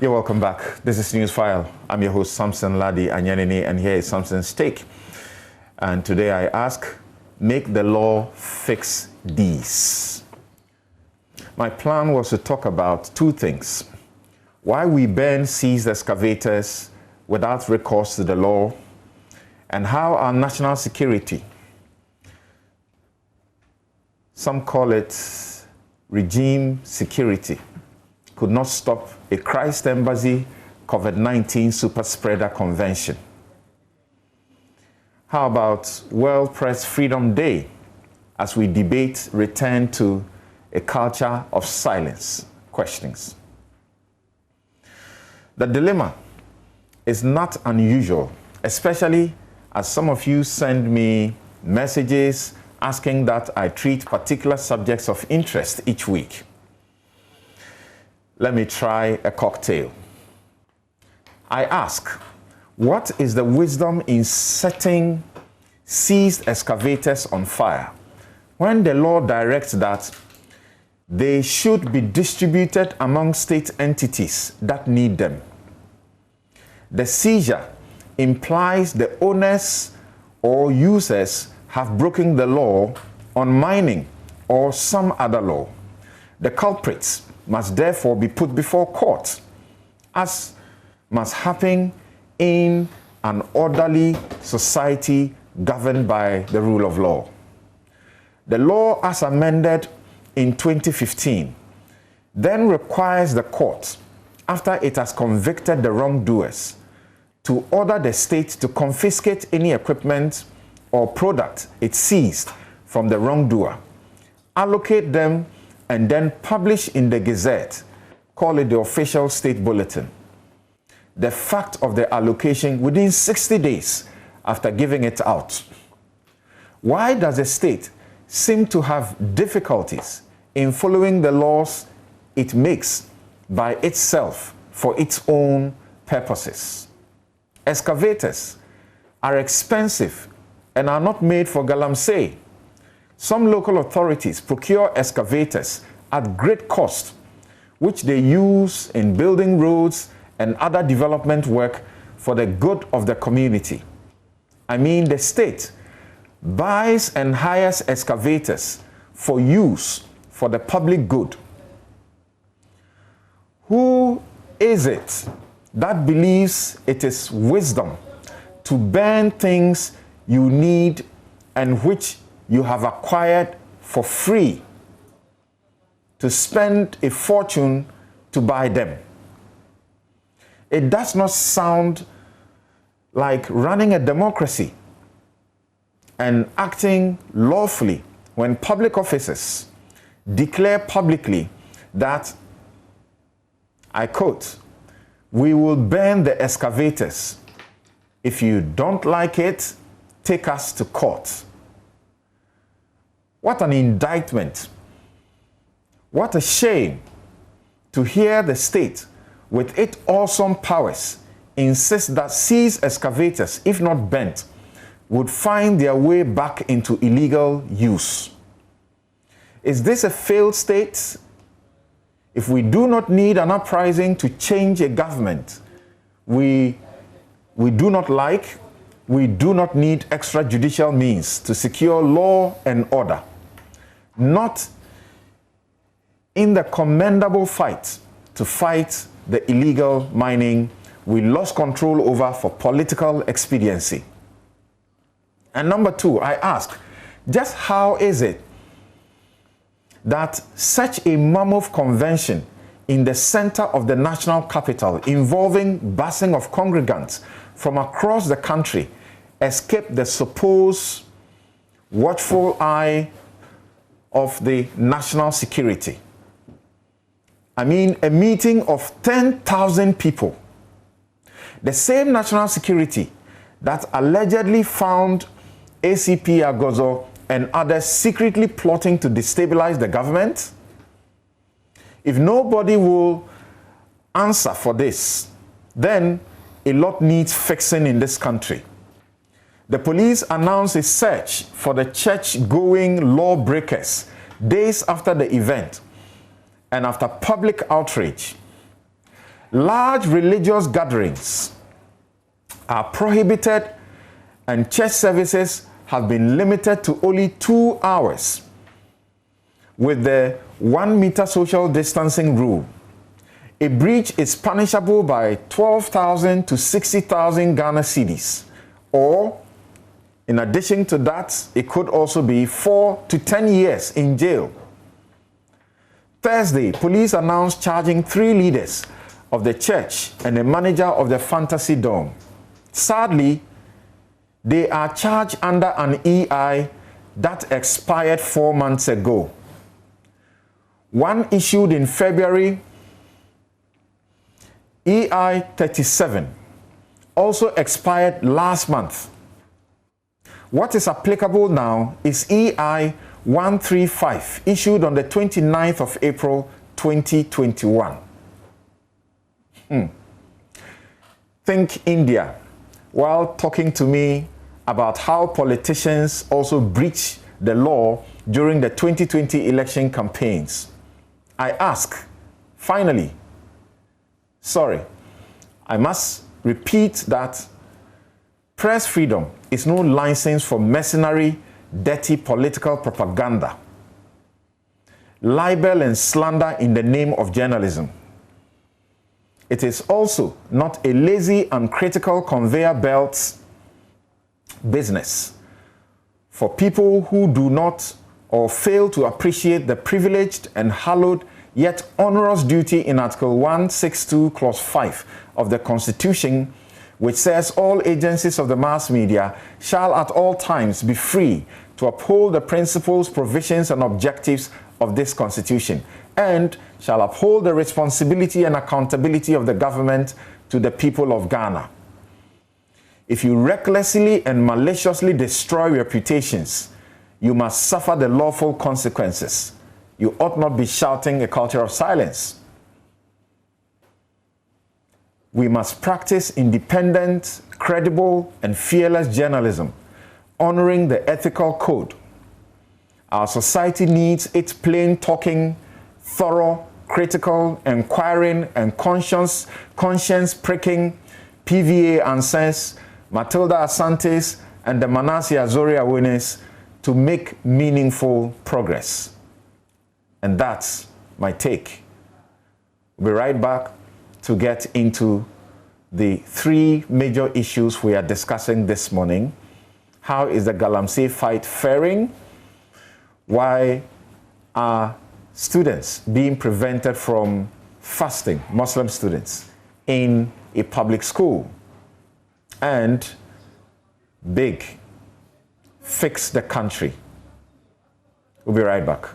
You're welcome back. This is Newsfile. I'm your host, Samson Ladi Anyanini, and here is Samson's Take. And today I ask, make the law fix these. My plan was to talk about two things. Why we ban seized excavators without recourse to the law, and how our national security, some call it regime security, could not stop a Christ Embassy COVID-19 super spreader convention. How about World Press Freedom Day as we debate return to a culture of silence questionings? The dilemma is not unusual, especially as some of you send me messages asking that I treat particular subjects of interest each week. Let me try a cocktail. I ask, what is the wisdom in setting seized excavators on fire when the law directs that they should be distributed among state entities that need them? The seizure implies the owners or users have broken the law on mining or some other law. The culprits must therefore be put before court, as must happen in an orderly society governed by the rule of law. The law, as amended in 2015, then requires the court, after it has convicted the wrongdoers, to order the state to confiscate any equipment or product it seized from the wrongdoer, allocate them, and then publish in the Gazette, call it the official state bulletin, the fact of the allocation within 60 days after giving it out. Why does the state seem to have difficulties in following the laws it makes by itself for its own purposes? Excavators are expensive and are not made for galamsey. Some local authorities procure excavators at great cost, which they use in building roads and other development work for the good of the community. I mean, the state buys and hires excavators for use for the public good. Who is it that believes it is wisdom to ban things you need and which you have acquired for free, to spend a fortune to buy them? It does not sound like running a democracy and acting lawfully when public officers declare publicly that, I quote, "We will ban the excavators. If you don't like it, take us to court." What an indictment. What a shame to hear the state, with its awesome powers, insist that seized excavators, if not banned, would find their way back into illegal use. Is this a failed state? If we do not need an uprising to change a government we do not like, we do not need extrajudicial means to secure law and order. Not in the commendable fight to fight the illegal mining we lost control over for political expediency. And number two, I ask, just how is it that such a mammoth convention in the center of the national capital, involving busing of congregants from across the country, escaped the supposed watchful eye of the national security? I mean, a meeting of 10,000 people. The same national security that allegedly found ACP Agozo and others secretly plotting to destabilize the government. If nobody will answer for this, then a lot needs fixing in this country. The police announced a search for the church-going lawbreakers days after the event and after public outrage. Large religious gatherings are prohibited and church services have been limited to only 2 hours with the 1 meter social distancing rule. A breach is punishable by 12,000 to 60,000 Ghana cedis, or in addition to that, it could also be 4 to 10 years in jail. Thursday, police announced charging 3 leaders of the church and a manager of the Fantasy Dome. Sadly, they are charged under an EI that expired 4 months ago. One issued in February, EI 37, also expired last month. What is applicable now is EI 135, issued on the 29th of April 2021. Think India, while talking to me about how politicians also breach the law during the 2020 election campaigns. I ask, finally, sorry, I must repeat that press freedom is no license for mercenary, dirty political propaganda, libel and slander in the name of journalism. It is also not a lazy, uncritical conveyor belt business for people who do not or fail to appreciate the privileged and hallowed yet onerous duty in Article 162, Clause 5 of the Constitution, which says all agencies of the mass media shall at all times be free to uphold the principles, provisions, and objectives of this Constitution, and shall uphold the responsibility and accountability of the government to the people of Ghana. If you recklessly and maliciously destroy reputations, you must suffer the lawful consequences. You ought not be shouting a culture of silence. We must practice independent, credible, and fearless journalism, honoring the ethical code. Our society needs its plain-talking, thorough, critical, inquiring, and conscience-pricking PVA answers, Matilda Asante's, and the Manasseh Azori Awene's to make meaningful progress. And that's my take. We'll be right back to get into the 3 major issues we are discussing this morning. How is the Galamsey fight faring? Why are students being prevented from fasting, Muslim students, in a public school? And big, fix the country. We'll be right back.